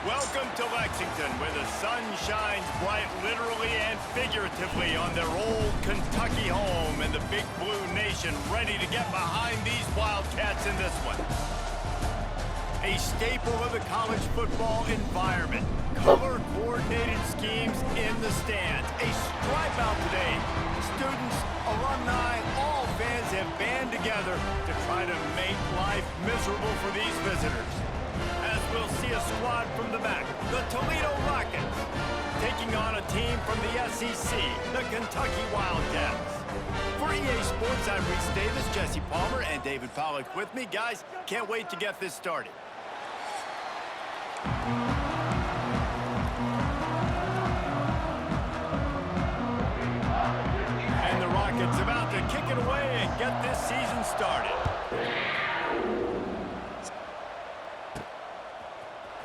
Welcome to Lexington, where the sun shines bright literally and figuratively on their old Kentucky home, and the Big Blue Nation ready to get behind these Wildcats in this one. A staple of the college football environment. Color-coordinated schemes in the stands. A stripe out today. Students, alumni, all fans have band together to try to make life miserable for these visitors. As we'll see a squad from the back, the Toledo Rockets, taking on a team from the SEC, the Kentucky Wildcats. For EA Sports, I'm Reese Davis, Jesse Palmer, and David Pollack with me. Guys, can't wait to get this started. And the Rockets about to kick it away and get this season started.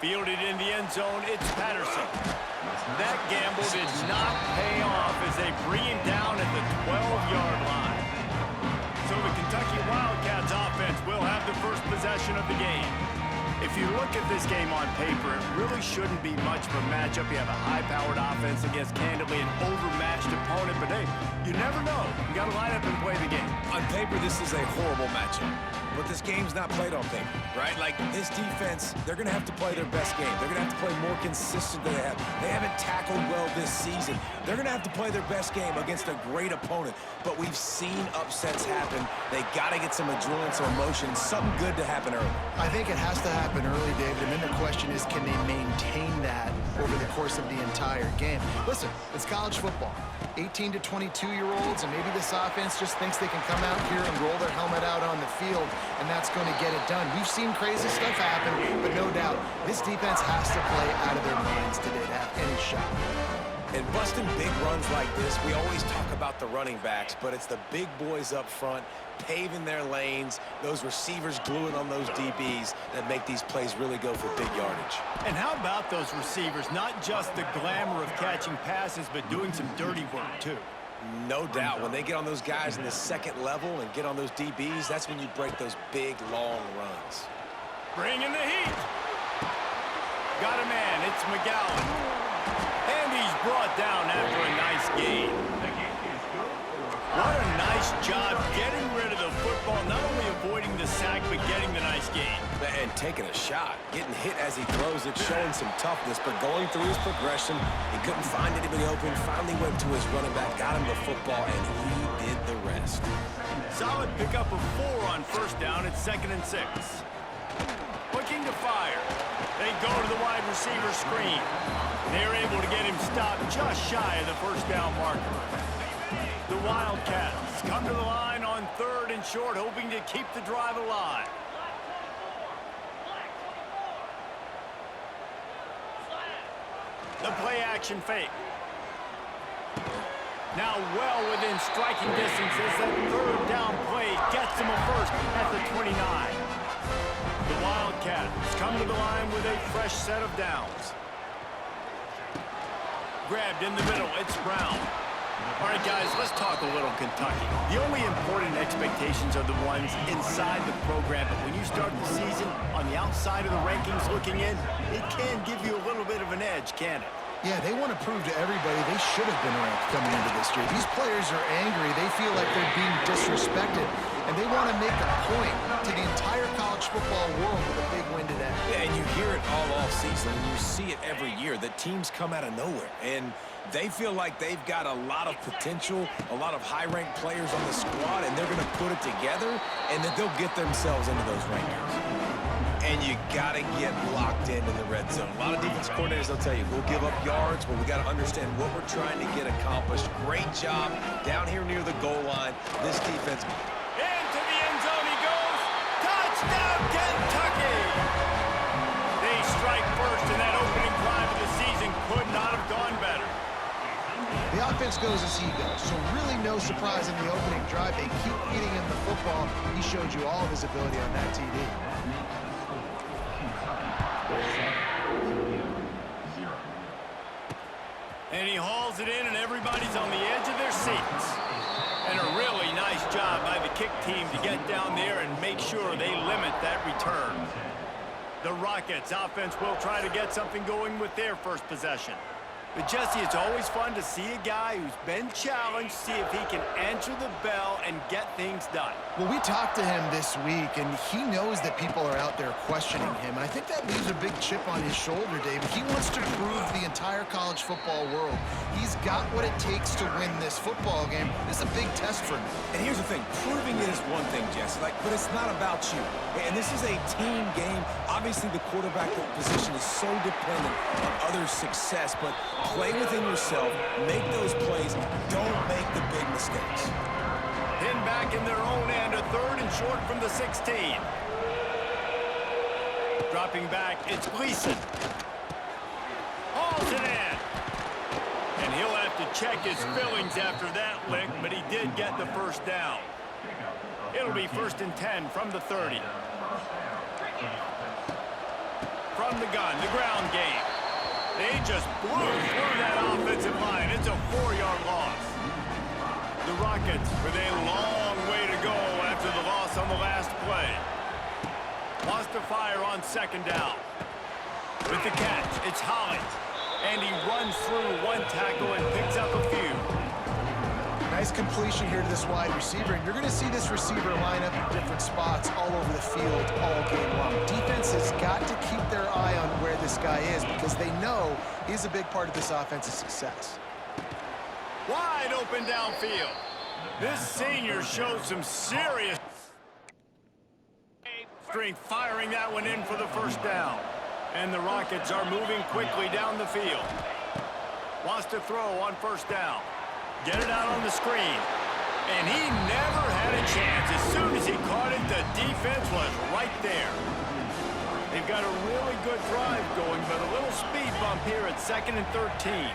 Fielded in the end zone, it's Patterson. That gamble did not pay off as they bring him down at the 12-yard line. So the Kentucky Wildcats offense will have the first possession of the game. If you look at this game on paper, it really shouldn't be much of a matchup. You have a high-powered offense against, candidly, an overmatched opponent. But, hey, you never know. You got to line up and play the game. On paper, this is a horrible matchup. But this game's not played on paper, right? Like, this defense, they're going to have to play their best game. They're going to have to play more consistent than they have. They haven't tackled well this season. They're going to have to play their best game against a great opponent. But we've seen upsets happen. They got to get some adrenaline, some emotion, something good to happen early. I think it has to happen early, David, and then the question is, can they maintain that over the course of the entire game? Listen, it's college football. 18 to 22-year-olds, and maybe this offense just thinks they can come out here and roll their helmet out on the field, and that's going to get it done. We've seen crazy stuff happen, but no doubt, this defense has to play out of their minds today to have any shot. And busting big runs like this, we always talk about the running backs, but it's the big boys up front, paving their lanes, those receivers gluing on those DBs that make these plays really go for big yardage. And how about those receivers? Not just the glamour of catching passes, but doing some dirty work, too. No doubt. When they get on those guys in the second level and get on those DBs, that's when you break those big, long runs. Bringing the heat. Got a man. It's McGowan. And he's brought down after a nice gain. What a nice job getting rid of the football, not only avoiding the sack, but getting the nice gain. And taking a shot, getting hit as he throws it, showing some toughness, but going through his progression, he couldn't find anybody open, finally went to his running back, got him the football, and he did the rest. Solid pickup of 4 on first down. It's 2nd and 6. Looking to fire. They go to the wide receiver screen. They're able to get him stopped just shy of the first down marker. The Wildcats come to the line on 3rd and short, hoping to keep the drive alive. The play action fake. Now well within striking distance as that 3rd down play gets him a first at the 29. The Wildcats come to the line with a fresh set of downs. Grabbed in the middle, it's Brown. All right, guys, let's talk a little Kentucky. The only important expectations are the ones inside the program, but when you start the season on the outside of the rankings looking in, it can give you a little bit of an edge, can't it? Yeah, they want to prove to everybody they should have been ranked coming into this year. These players are angry. They feel like they're being disrespected, and they want to make a point to the entire college football world with a big win today. Yeah, and you hear it all off season, and you see it every year. The teams come out of nowhere, and they feel like they've got a lot of potential, a lot of high-ranked players on the squad, and they're going to put it together, and then they'll get themselves into those rankings. And you got to get locked in the red zone. A lot of defense coordinators, they'll tell you, we'll give up yards, but we got to understand what we're trying to get accomplished. Great job down here near the goal line. This defense. Into the end zone he goes. Touchdown, Kentucky! They strike first, and that opening drive of the season could not have gone better. The offense goes as he goes, so really no surprise in the opening drive. They keep feeding him the football. He showed you all of his ability on that TD. And he hauls it in, and everybody's on the edge of their seats. And a really nice job by the kick team to get down there and make sure they limit that return. The Rockets offense will try to get something going with their first possession. But, Jesse, it's always fun to see a guy who's been challenged, see if he can answer the bell and get things done. Well, we talked to him this week, and he knows that people are out there questioning him. And I think that leaves a big chip on his shoulder, David. He wants to prove the entire college football world he's got what it takes to win this football game. This is a big test for him. And here's the thing. Proving it is one thing, Jesse, but it's not about you. And this is a team game. Obviously, the quarterback position is so dependent on others' success, but play within yourself, make those plays, don't make the big mistakes. Pinned back in their own end, a 3rd and short from the 16. Dropping back, it's Gleason. Hauls it in. And he'll have to check his fillings after that lick, but he did get the first down. It'll be 1st and 10 from the 30. From the gun, the ground game. They just blew through that offensive line. It's a 4-yard loss. The Rockets with a long way to go after the loss on the last play. Wants to fire on 2nd down. With the catch, it's Holly. And he runs through one tackle and picks up a few. Nice completion here to this wide receiver, and you're going to see this receiver line up in different spots all over the field all game long. Defense has got to keep their eye on where this guy is because they know he's a big part of this offense's success. Wide open downfield. This senior shows some serious strength, firing that one in for the first down. And the Rockets are moving quickly down the field. Wants to throw on 1st down. Get it out on the screen. And he never had a chance. As soon as he caught it, the defense was right there. They've got a really good drive going, but a little speed bump here at 2nd and 13.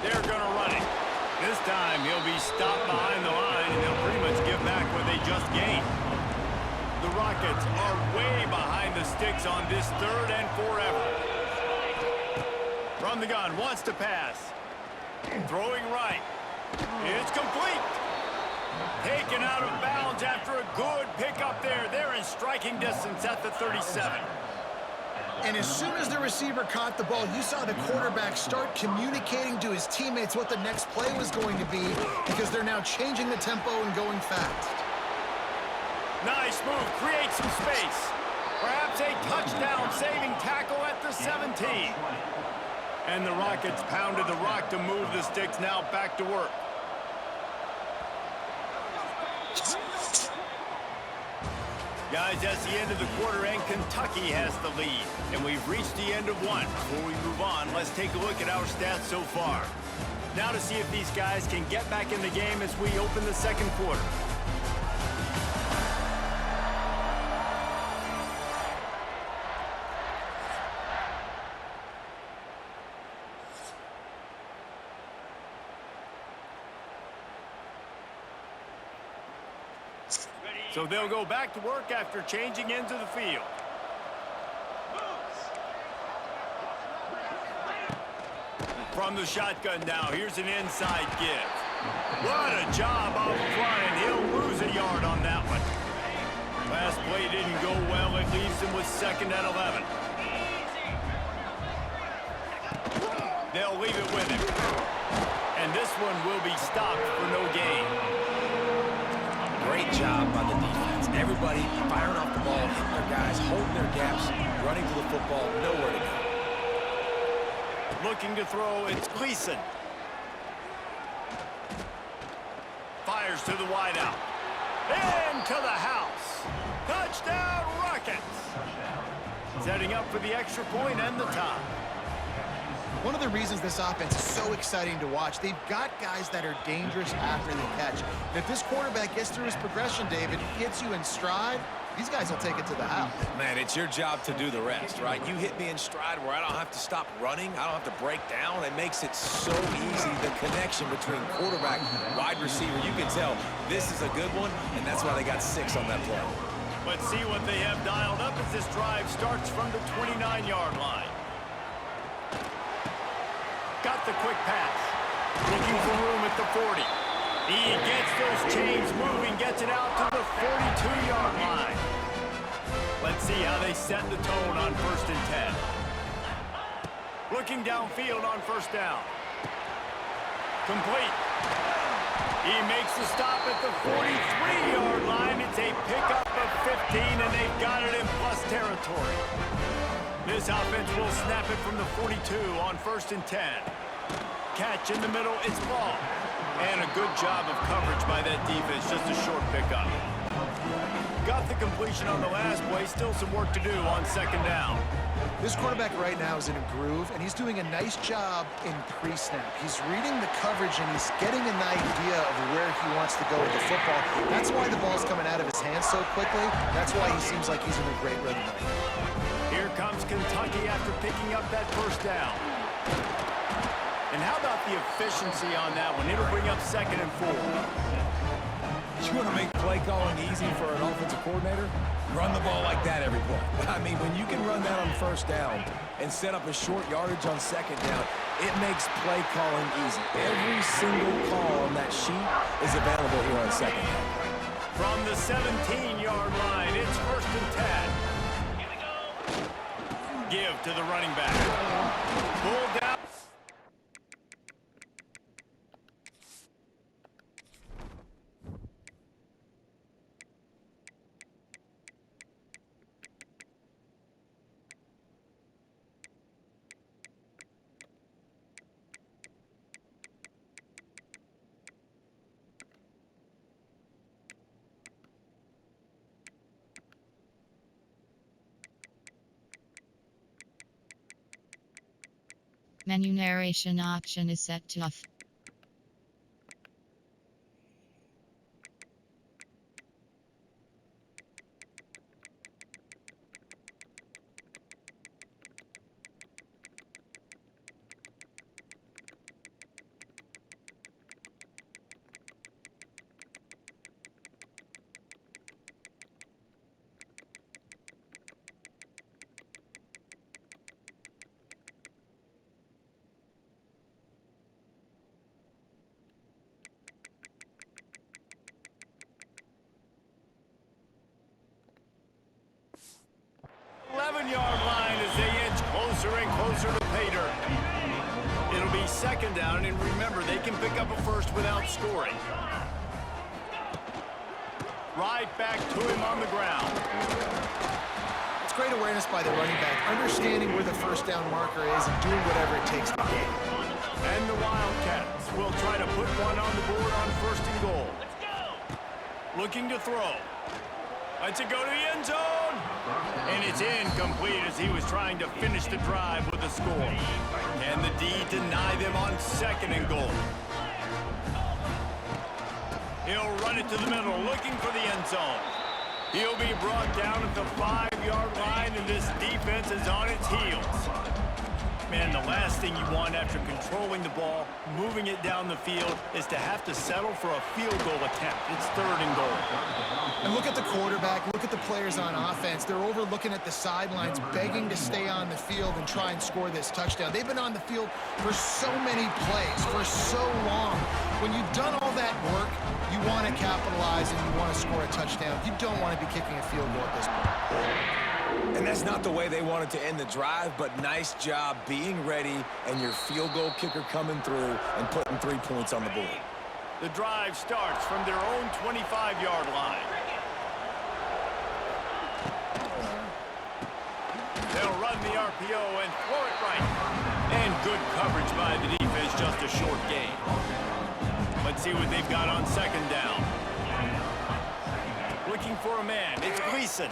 They're going to run it. This time he'll be stopped behind the line, and they'll pretty much give back what they just gained. The Rockets are way behind the sticks on this 3rd and forever. From the gun, wants to pass. Throwing right. It's complete. Taken out of bounds after a good pickup there. They're in striking distance at the 37. And as soon as the receiver caught the ball, you saw the quarterback start communicating to his teammates what the next play was going to be because they're now changing the tempo and going fast. Nice move. Creates some space. Perhaps a touchdown-saving tackle at the 17. And the Rockets pounded the rock to move the sticks. Now back to work. Guys, that's the end of the quarter, and Kentucky has the lead. And we've reached the end of one. Before we move on, let's take a look at our stats so far. Now to see if these guys can get back in the game as we open the 2nd quarter. So they'll go back to work after changing into the field. From the shotgun now, here's an inside give. What a job out front, and he'll lose a yard on that one. Last play didn't go well. It leaves him with 2nd and 11. They'll leave it with him. And this one will be stopped for no gain. Great job by the defense. Everybody firing off the ball, hitting their guys, holding their gaps, running to the football, nowhere to go. Looking to throw, it's Gleason. Fires to the wideout. Into the house. Touchdown, Rockets. Setting up for the extra point and the tie. One of the reasons this offense is so exciting to watch, they've got guys that are dangerous after the catch. And if this quarterback gets through his progression, David, gets you in stride, these guys will take it to the house. Man, it's your job to do the rest, right? You hit me in stride where I don't have to stop running. I don't have to break down. It makes it so easy, the connection between quarterback, wide receiver. You can tell this is a good one, and that's why they got 6 on that play. Let's see what they have dialed up as this drive starts from the 29-yard line. Got the quick pass. Looking for room at the 40. He gets those chains moving, gets it out to the 42-yard line. Let's see how they set the tone on 1st and 10. Looking downfield on 1st down. Complete. He makes the stop at the 43-yard line. It's a pickup of 15, and they've got it in plus territory. This offense will snap it from the 42 on 1st and 10. Catch in the middle, it's ball. And a good job of coverage by that defense, just a short pickup. Got the completion on the last play, still some work to do on 2nd down. This quarterback right now is in a groove, and he's doing a nice job in pre-snap. He's reading the coverage, and he's getting an idea of where he wants to go with the football. That's why the ball's coming out of his hands so quickly. That's why he seems like he's in a great rhythm right now. Here comes Kentucky after picking up that 1st down. And how about the efficiency on that one? It'll bring up 2nd and 4. You want to make play calling easy for an offensive coordinator? Run the ball like that every play. I mean, when you can run that on 1st down and set up a short yardage on 2nd down, it makes play calling easy. Every single call on that sheet is available here on 2nd down. From the 17-yard line, it's 1st and 10. Give to the running back. Pulled down. Menu narration option is set to off. Yard line as they inch closer and closer to pay dirt. It'll be 2nd down, and remember, they can pick up a 1st without scoring. Right back to him on the ground. It's great awareness by the running back, understanding where the 1st down marker is and doing whatever it takes to gain. And the Wildcats will try to put one on the board on 1st and goal. Looking to throw. Let's it go to the end zone. And it's incomplete as he was trying to finish the drive with a score. And the D deny them on 2nd and goal. He'll run it to the middle, looking for the end zone. He'll be brought down at the 5-yard line, and this defense is on its heels. Man, the last thing you want after controlling the ball, moving it down the field, is to have to settle for a field goal attempt. It's 3rd and goal. And look at the quarterback, look at the players on offense. They're over looking at the sidelines, begging to stay on the field and try and score this touchdown. They've been on the field for so many plays, for so long. When you've done all that work, you want to capitalize and you want to score a touchdown. You don't want to be kicking a field goal at this point. And that's not the way they wanted to end the drive, but nice job being ready and your field goal kicker coming through and putting 3 points on the board. The drive starts from their own 25-yard line. They'll run the RPO and throw it right. And good coverage by the defense, just a short gain. Let's see what they've got on 2nd down. Looking for a man, it's Gleason.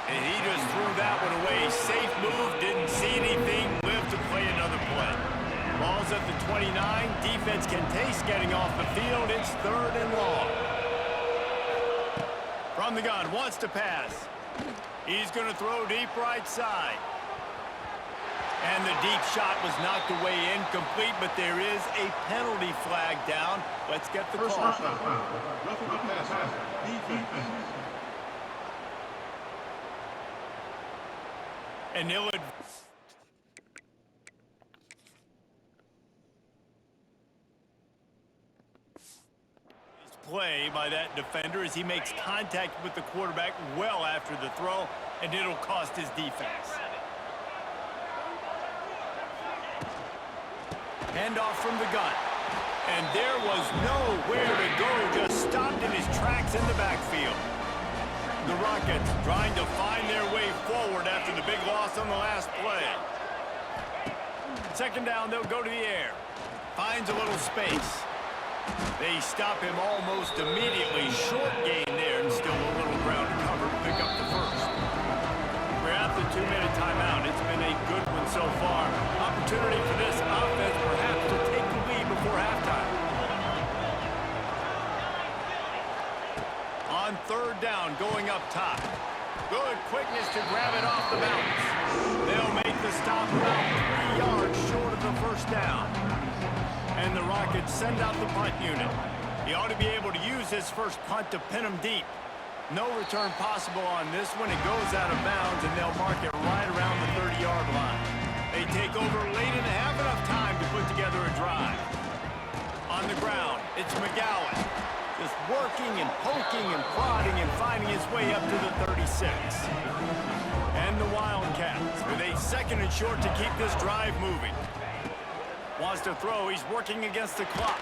And he just threw that one away. Safe move, didn't see anything, lived to play another play. Ball's at the 29. Defense can taste getting off the field. It's 3rd and long. From the gun, wants to pass. He's going to throw deep right side. And the deep shot was knocked away incomplete, but there is a penalty flag down. Let's get the call. And he'll play by that defender as he makes contact with the quarterback well after the throw, and it'll cost his defense. Handoff from the gun. And there was nowhere to go, just stopped in his tracks in the backfield. The Rockets trying to find their way forward after the big loss on the last play. Second down, they'll go to the air. Finds a little space. They stop him almost immediately. Short gain there, and still a little ground to cover to pick up the first. We're at the 2-minute timeout. It's been a good one so far. Opportunity for this offense perhaps to take the lead before halftime. On third down, going up top. Good quickness to grab it off the bounce. They'll make the stop about 3 yards short of the first down. And the Rockets send out the punt unit. He ought to be able to use his first punt to pin him deep. No return possible on this one. It goes out of bounds, and they'll mark it right around the 30-yard line. They take over late and have enough time to put together a drive. On the ground, it's McGowan. Just working and poking and prodding and finding his way up to the 36. And the Wildcats with a second and short to keep this drive moving. Wants to throw. He's working against the clock.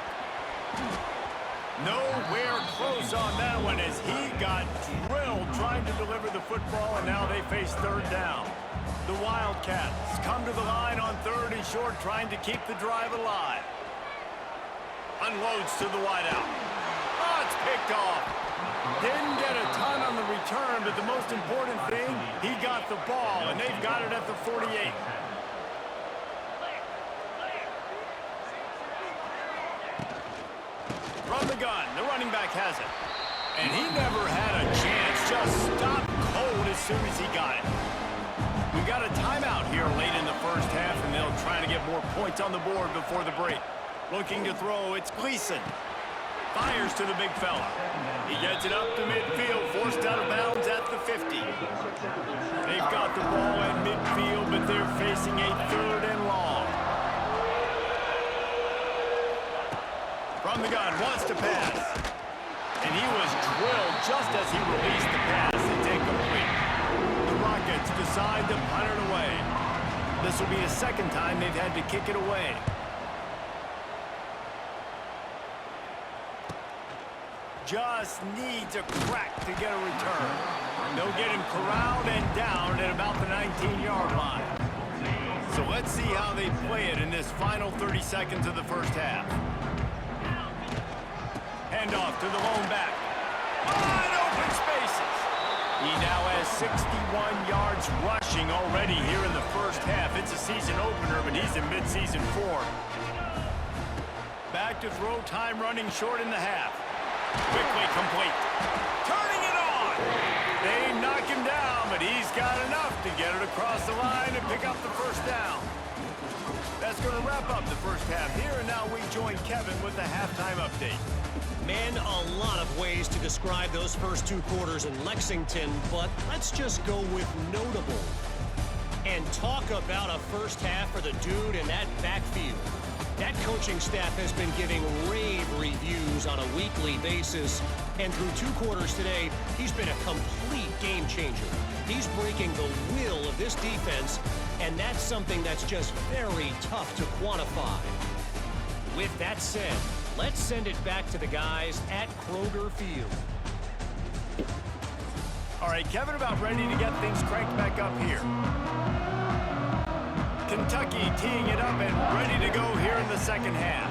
Nowhere close on that one as he got drilled trying to deliver the football, and now they face third down. The Wildcats come to the line on third and short, trying to keep the drive alive. Unloads to the wideout. Oh, it's picked off. Didn't get a ton on the return, but the most important thing, he got the ball, and they've got it at the 48. From the gun, the running back has it. And he never had a chance, just stopped cold as soon as he got it. We've got a timeout here late in the first half, and they'll try to get more points on the board before the break. Looking to throw, it's Gleason. Fires to the big fella. He gets it up to midfield, forced out of bounds at the 50. They've got the ball in midfield, but they're facing a third and long. From the gun, wants to pass. And he was drilled just as he released the pass. It's incomplete. The Rockets decide to punt it away. This will be the second time they've had to kick it away. Just needs a crack to get a return. They'll get him corralled and down at about the 19-yard line. So let's see how they play it in this final 30 seconds of the first half. Handoff to the lone back. Wide open spaces. He now has 61 yards rushing already here in the first half. It's a season opener, but he's in mid-season form. Back to throw, time running short in the half. Quickly complete. Turning it on. They knock him down, but he's got enough to get it across the line and pick up the first down. That's going to wrap up the first half here, and now we join Kevin with the halftime update. Man, a lot of ways to describe those first 2 quarters in Lexington, but let's just go with notable. And talk about a first half for the dude in that backfield. That coaching staff has been giving rave reviews on a weekly basis, and through 2 quarters today, he's been a complete game changer. He's breaking the will of this defense, and that's something that's just very tough to quantify. With that said, let's send it back to the guys at Kroger Field. All right, Kevin, about ready to get things cranked back up here. Kentucky teeing it up and ready to go here in the second half.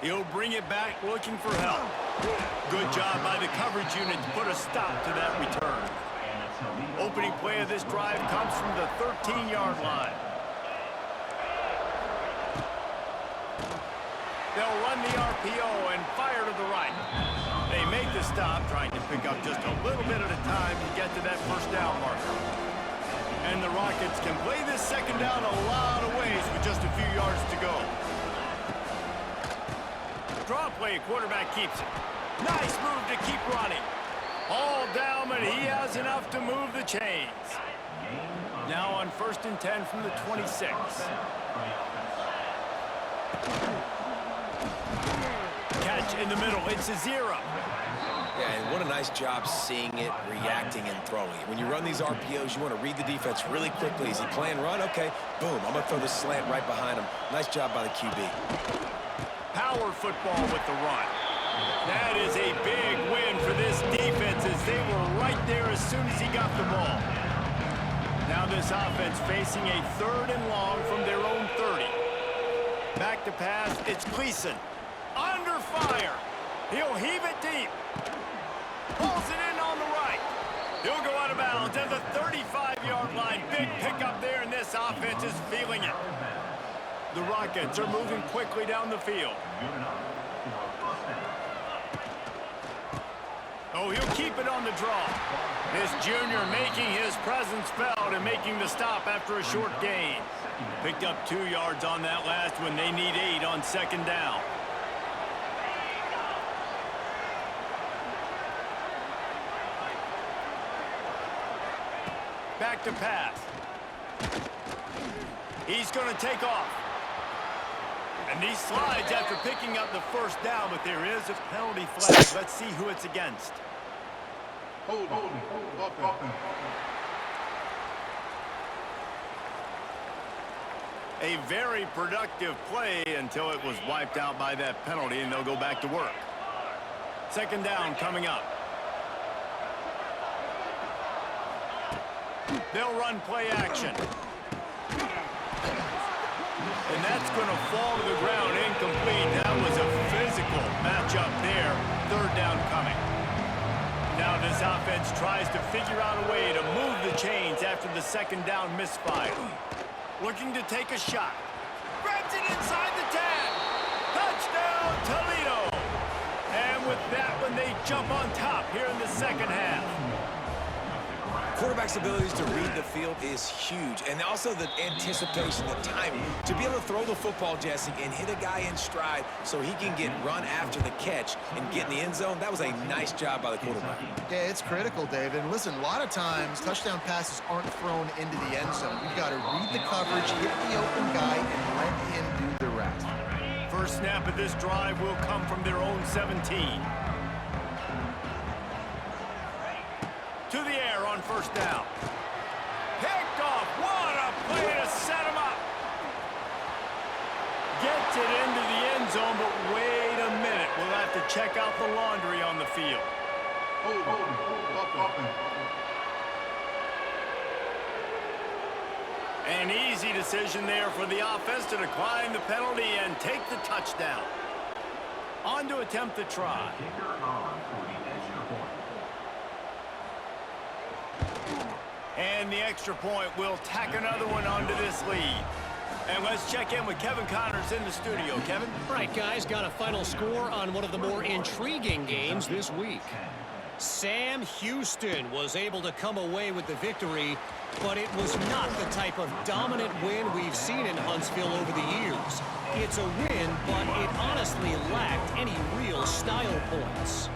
He'll bring it back looking for help. Good job by the coverage unit to put a stop to that return. Opening play of this drive comes from the 13-yard line. They'll run the RPO and fire to the right. They make the stop, trying to pick up just a little bit at a time to get to that first down marker. And the Rockets can play this second down a lot of ways with just a few yards to go. Draw play, quarterback keeps it. Nice move to keep running. All down, but he has enough to move the chains. Now on 1st and 10 from the 26. Catch in the middle. It's a 0. Yeah, and what a nice job seeing it, reacting, and throwing it. When you run these RPOs, you want to read the defense really quickly. Is he playing run? Okay, boom. I'm going to throw the slant right behind him. Nice job by the QB. Power football with the run. That is a big win for this defense as they were right there as soon as he got the ball. Now this offense facing a 3rd and long from their own 30. Back to pass, it's Gleason. Under fire. He'll heave it deep. Pulls it in on the right. He'll go out of bounds at the 35-yard line. Big pickup there, and this offense is feeling it. The Rockets are moving quickly down the field. Oh, he'll keep it on the draw. This junior making his presence felt and making the stop after a short gain. Picked up 2 yards on that last one. They need 8 on 2nd down. Back to pass. He's going to take off. And he slides after picking up the 1st down, but there is a penalty flag. Let's see who it's against. Hold. A very productive play until it was wiped out by that penalty, and they'll go back to work. 2nd down coming up. They'll run play action. And that's going to fall to the ground incomplete. That was a physical matchup there. 3rd down coming. Now this offense tries to figure out a way to move the chains after the 2nd down misfire. Looking to take a shot. Grabs it inside the 10. Touchdown, Toledo. And with that one, they jump on top here in the 2nd half. Quarterback's abilities to read the field is huge, and also the anticipation, the timing. To be able to throw the football, Jesse, and hit a guy in stride so he can get run after the catch and get in the end zone, that was a nice job by the quarterback. Yeah, it's critical, David. And listen, a lot of times, touchdown passes aren't thrown into the end zone. You've got to read the coverage, hit the open guy, and let him do the rest. First snap of this drive will come from their own 17. To the air on 1st down. Picked off. What a play to set him up. Gets it into the end zone, but wait a minute. We'll have to check out the laundry on the field. An easy decision there for the offense to decline the penalty and take the touchdown. On to attempt the try. And the extra point will tack another one onto this lead. And let's check in with Kevin Connors in the studio. Kevin? All right, guys, got a final score on one of the more intriguing games this week. Sam Houston was able to come away with the victory, but it was not the type of dominant win we've seen in Huntsville over the years. It's a win, but it honestly lacked any real style points.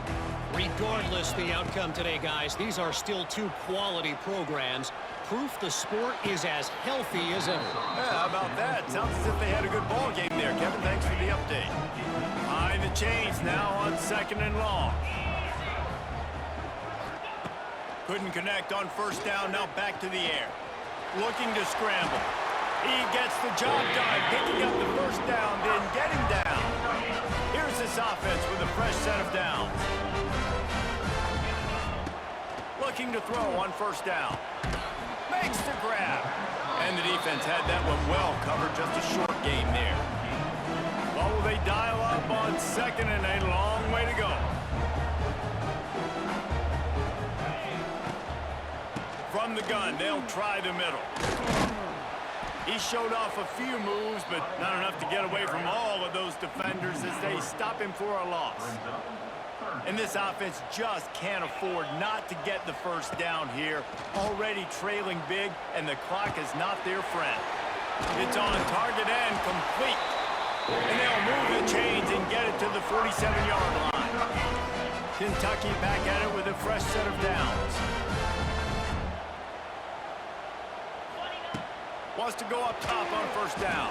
Regardless the outcome today, guys, these are still 2 quality programs. Proof the sport is as healthy as ever. Yeah, how about that? Sounds as if they had a good ball game there, Kevin. Thanks for the update. Behind the chains now on 2nd and long. Couldn't connect on 1st down, now back to the air. Looking to scramble. He gets the job done, picking up the 1st down, then getting down. Here's this offense with a fresh set of downs. Looking to throw on 1st down. Makes the grab. And the defense had that one well covered, just a short game there. Well, will they dial up on 2nd and a long way to go? From the gun, they'll try the middle. He showed off a few moves, but not enough to get away from all of those defenders as they stop him for a loss. And this offense just can't afford not to get the 1st down here. Already trailing big, and the clock is not their friend. It's on target and complete. And they'll move the chains and get it to the 47-yard line. Kentucky back at it with a fresh set of downs. Wants to go up top on first down.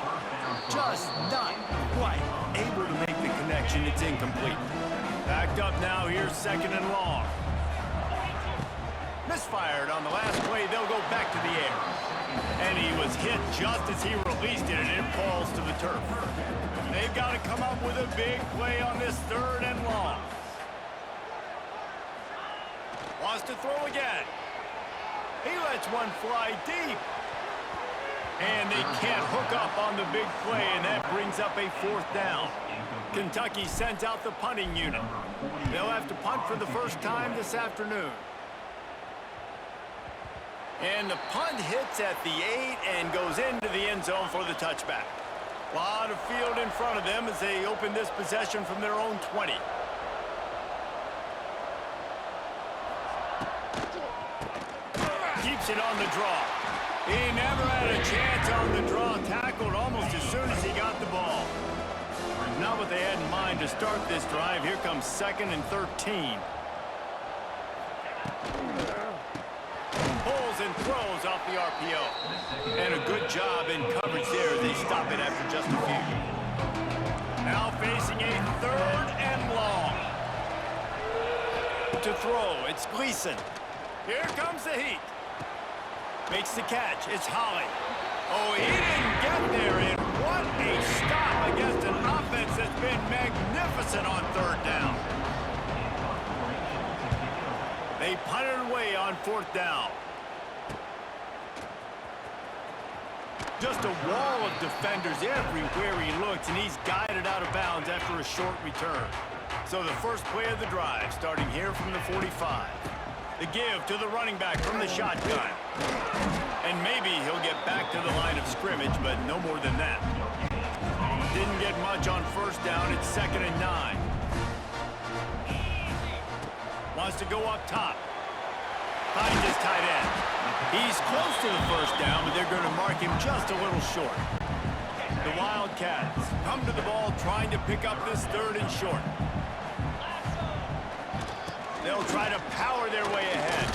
Just not quite able to make the connection. It's incomplete. Backed up now. Here's second and long. Misfired on the last play. They'll go back to the air. And he was hit just as he released it, and it falls to the turf. They've got to come up with a big play on this third and long. Wants to throw again. He lets one fly deep. And they can't hook up on the big play, and that brings up a fourth down. Kentucky sends out the punting unit. They'll have to punt for the first time this afternoon. And the punt hits at the 8 and goes into the end zone for the touchback. A lot of field in front of them as they open this possession from their own 20. Keeps it on the draw. He never had a chance on the draw. Tackled almost as soon as he got the ball. Not what they had in mind to start this drive. Here comes 2nd and 13. Pulls and throws off the RPO. And a good job in coverage there. They stop it after just a few. Now facing a third and long. To throw, it's Gleason. Here comes the heat. Makes the catch. It's Holly. Oh, he didn't get there, and what a stop against an offense that's been magnificent on third down. They punted away on fourth down. Just a wall of defenders everywhere he looks, and he's guided out of bounds after a short return. So the first play of the drive, starting here from the 45. The give to the running back from the shotgun. And maybe he'll get back to the line of scrimmage, but no more than that. Didn't get much on first down. It's 2nd and 9. Wants to go up top. Finds his tight end. He's close to the first down, but they're going to mark him just a little short. The Wildcats come to the ball trying to pick up this third and short. They'll try to power their way ahead.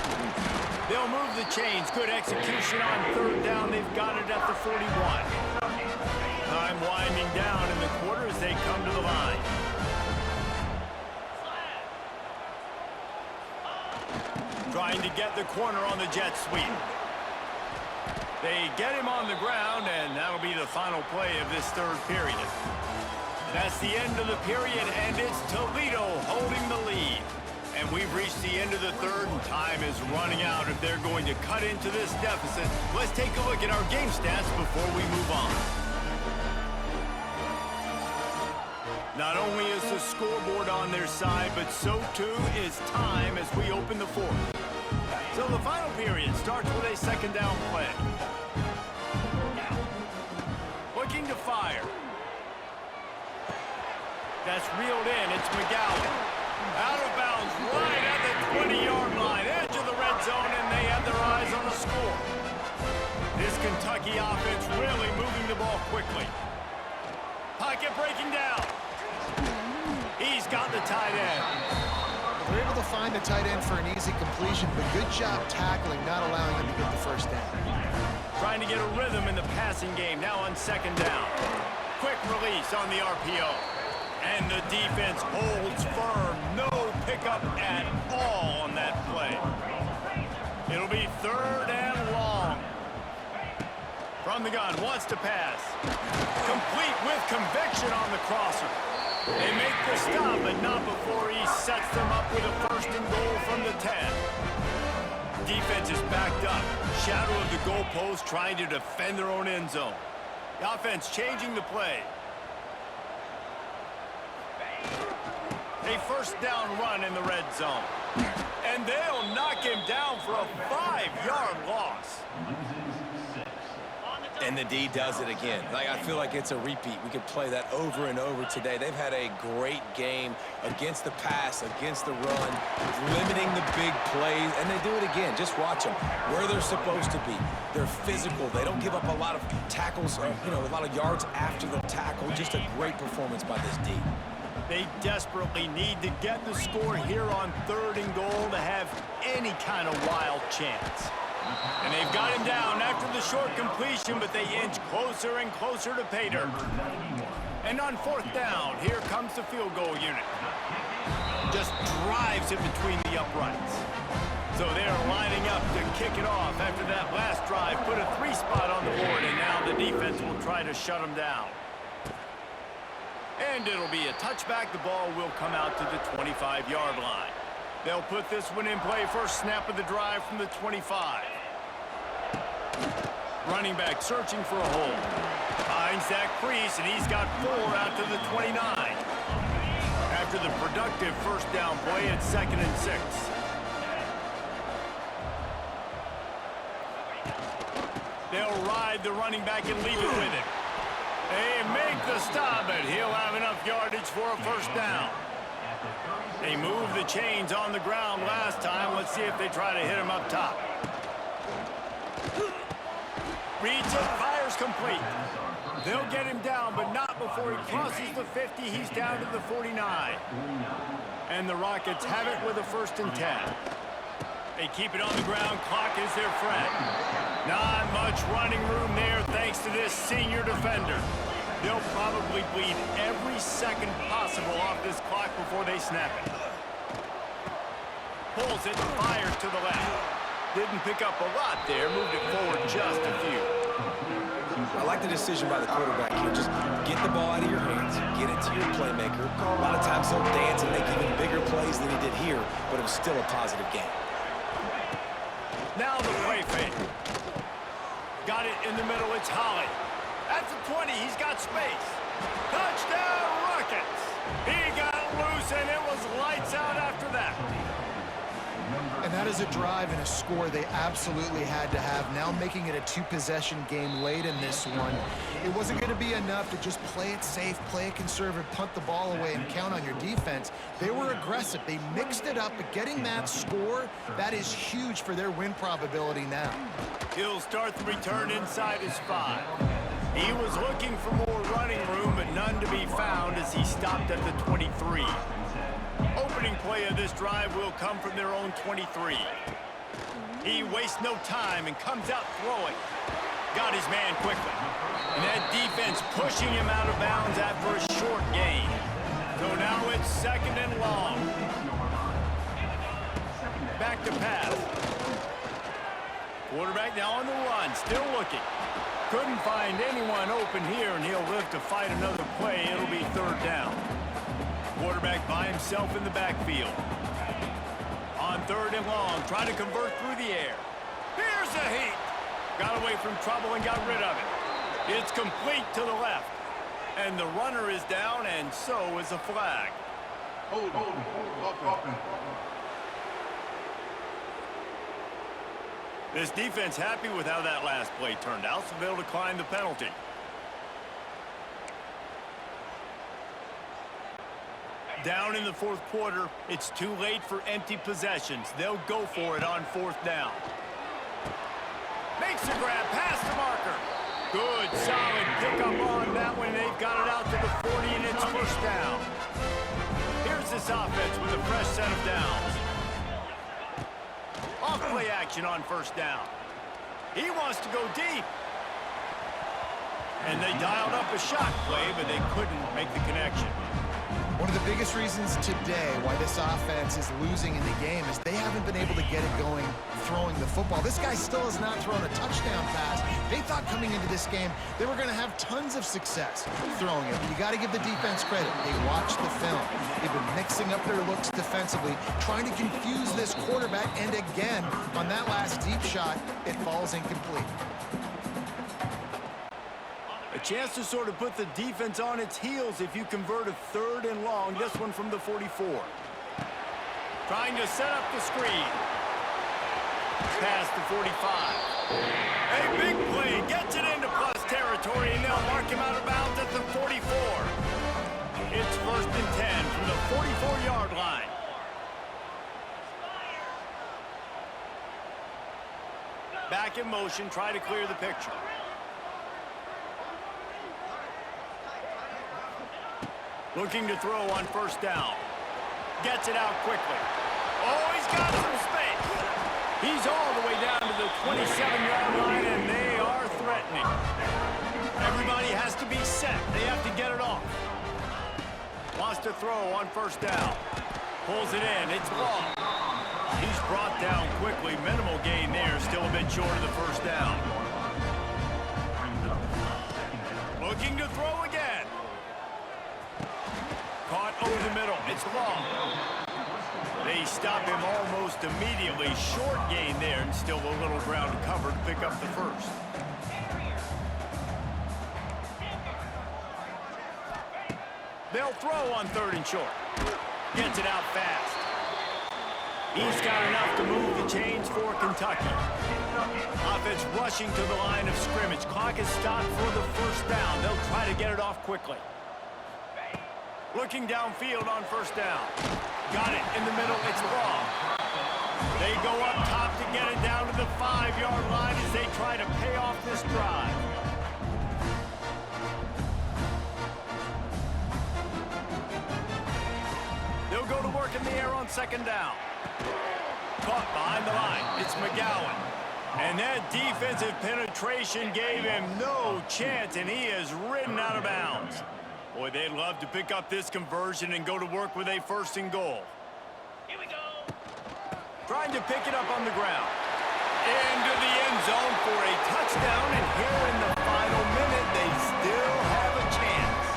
They'll move the chains. Good execution on third down. They've got it at the 41. Time winding down in the quarter as they come to the line. Trying to get the corner on the jet sweep. They get him on the ground, and that'll be the final play of this third period. That's the end of the period, and it's Toledo holding the lead. And we've reached the end of the third, and time is running out if they're going to cut into this deficit. Let's take a look at our game stats before we move on. Not only is the scoreboard on their side, but so too is time as we open the fourth. So the final period starts with a second down play. Looking to fire. That's reeled in. It's McGowan. Out of bounds, right at the 20-yard line, edge of the red zone, and they have their eyes on the score. This Kentucky offense really moving the ball quickly. Pocket breaking down. He's got the tight end. They're able to find the tight end for an easy completion, but good job tackling, not allowing him to get the first down. Trying to get a rhythm in the passing game, now on second down. Quick release on the RPO. And the defense holds firm. No pickup at all on that play. It'll be third and long. From the gun, wants to pass. Complete with conviction on the crosser. They make the stop, but not before he sets them up with a first and goal from the 10. Defense is backed up. Shadow of the goalpost trying to defend their own end zone. The offense changing the play. A first down run in the red zone. And they'll knock him down for a 5-yard loss. And the D does it again. I feel like it's a repeat. We could play that over and over today. They've had a great game against the pass, against the run, limiting the big plays, and they do it again. Just watch them where they're supposed to be. They're physical. They don't give up a lot of tackles, a lot of yards after the tackle. Just a great performance by this D. They desperately need to get the score here on third and goal to have any kind of wild chance. And they've got him down after the short completion, but they inch closer and closer to pay dirt. And on fourth down, here comes the field goal unit. Just drives it between the uprights. So they're lining up to kick it off after that last drive. Put a 3-spot on the board, and now the defense will try to shut them down. And it'll be a touchback. The ball will come out to the 25-yard line. They'll put this one in play. First snap of the drive from the 25. Running back searching for a hole. Finds that crease, and he's got 4 out to the 29. After the productive first down play, it's 2nd and 6. They'll ride the running back and leave it with him. They make the stop, but he'll have enough yardage for a first down. They moved the chains on the ground last time. Let's see if they try to hit him up top. Reads it, fires complete. They'll get him down, but not before he crosses the 50. He's down to the 49. And the Rockets have it with a 1st and 10. They keep it on the ground. Clock is their friend. Not much running room there thanks to this senior defender. They'll probably bleed every second possible off this clock before they snap it. Pulls it, fires to the left. Didn't pick up a lot there, moved it forward just a few. I like the decision by the quarterback here. Just get the ball out of your hands, get it to your playmaker. A lot of times he'll dance and make even bigger plays than he did here, but it was still a positive game. Now the play fake. Got it in the middle, it's Holly. At the 20, he's got space. Touchdown, Rockets! He got loose, and it was lights out after that. And that is a drive and a score they absolutely had to have. Now making it a 2-possession game late in this one. It wasn't going to be enough to just play it safe, play it conservative, punt the ball away, and count on your defense. They were aggressive. They mixed it up, but getting that score, that is huge for their win probability now. He'll start the return inside his 5. He was looking for more running room, but none to be found as he stopped at the 23. Opening play of this drive will come from their own 23. He wastes no time and comes out throwing. Got his man quickly. And that defense pushing him out of bounds after a short gain. So now it's 2nd and long. Back to pass. Quarterback now on the run, still looking. Couldn't find anyone open here, and he'll live to fight another play. It'll be 3rd down. Quarterback by himself in the backfield. On 3rd and long, trying to convert through the air. Here's a heat. Got away from trouble and got rid of it. It's complete to the left. And the runner is down, and so is a flag. Hold. This defense happy with how that last play turned out, so they'll decline the penalty. Down in the 4th quarter, it's too late for empty possessions. They'll go for it on 4th down. Makes a grab past the marker. Good, solid pickup on that one. They've got it out to the 40, and it's 1st down. Here's this offense with a fresh set of downs. Off-play action on 1st down. He wants to go deep. And they dialed up a shot play, but they couldn't make the connection. One of the biggest reasons today why this offense is losing in the game is they haven't been able to get it going throwing the football. This guy still has not thrown a touchdown pass. They thought coming into this game they were going to have tons of success throwing it. But you got to give the defense credit. They watched the film. They've been mixing up their looks defensively, trying to confuse this quarterback. And again, on that last deep shot, it falls incomplete. A chance to sort of put the defense on its heels if you convert a 3rd and long. This one from the 44. Trying to set up the screen. Past the 45. A big play gets it into plus territory, and they'll mark him out of bounds at the 44. It's 1st and 10 from the 44-yard line. Back in motion, try to clear the picture. Looking to throw on 1st down. Gets it out quickly. Oh, he's got some space. He's all the way down to the 28. toss to throw on first down. Pulls it in. It's long. He's brought down quickly. Minimal gain there. Still a bit short of the first down. Looking to throw again. Caught over the middle. It's long. They stop him almost immediately. Short gain there, and still a little ground to cover to pick up the first. They'll throw on 3rd and short. Gets it out fast. He's got enough to move the chains for Kentucky. Offense rushing to the line of scrimmage. Clock is stopped for the first down. They'll try to get it off quickly. Looking downfield on first down. Got it in the middle. It's long. They go up top to get it down to the 5-yard line as they try to pay off this drive. They'll go to work in the air on 2nd down. Caught behind the line. It's McGowan. And that defensive penetration gave him no chance, and he is ridden out of bounds. Boy, they'd love to pick up this conversion and go to work with a 1st and goal. Here we go. Trying to pick it up on the ground. Into the end zone for a touchdown, and here in the final minute, they still have a chance.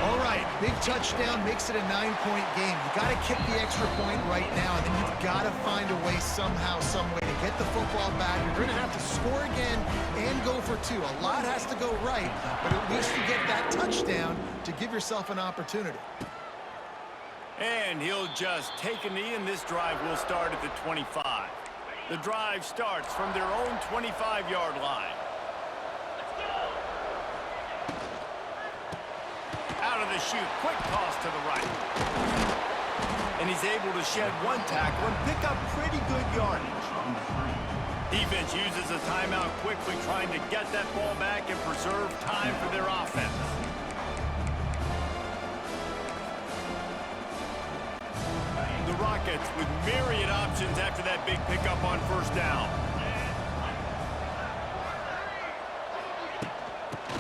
All right, big touchdown makes it a 9-point game. You got to kick the extra point right now, and then you've got to find a way somehow, some way to get the football back. You're going to have to score again and go for 2. A lot has to go right, but at least you get that touchdown to give yourself an opportunity. And he'll just take a knee, and this drive will start at the 25. The drive starts from their own 25-yard line. Out of the chute, quick toss to the right. And he's able to shed 1 tackle and pick up pretty good yardage. Defense uses a timeout quickly, trying to get that ball back and preserve time for their offense. The Rockets with myriad options after that big pickup on first down.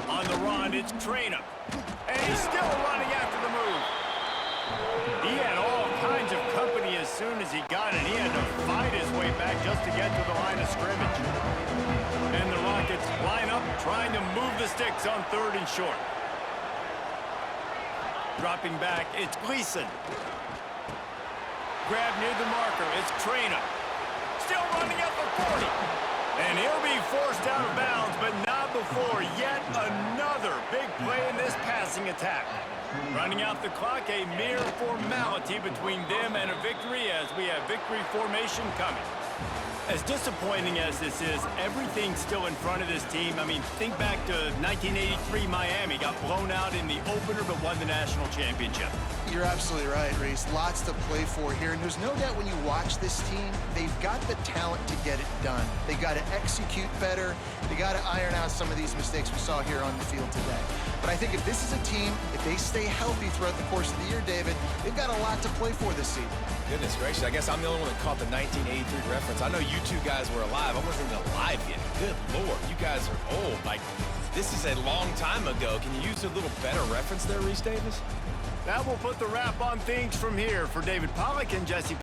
On the run, it's Traynham. And he's still running after the move. He had all kinds of company as soon as he got it. He had to fight his way back just to get to the line of scrimmage. And the Rockets line up, trying to move the sticks on 3rd and short. Dropping back, it's Gleason. Grab near the marker, it's Traynham. Still running at the 40. And he'll be forced out of bounds, but not before yet another big play in this passing attack. Running out the clock, a mere formality between them and a victory as we have victory formation coming. As disappointing as this is, everything's still in front of this team. I mean, think back to 1983 Miami. Got blown out in the opener but won the national championship. You're absolutely right, Reese. Lots to play for here. And there's no doubt when you watch this team, they've got the talent to get it done. They got to execute better. They got to iron out some of these mistakes we saw here on the field today. But I think if this is a team, if they stay healthy throughout the course of the year, David, they've got a lot to play for this season. Goodness gracious, I guess I'm the only one that caught the 1983 reference. I know you two guys were alive. I wasn't even alive yet. Good Lord, you guys are old. Like, this is a long time ago. Can you use a little better reference there, Reese Davis? That will put the wrap on things from here. For David Pollack and Jesse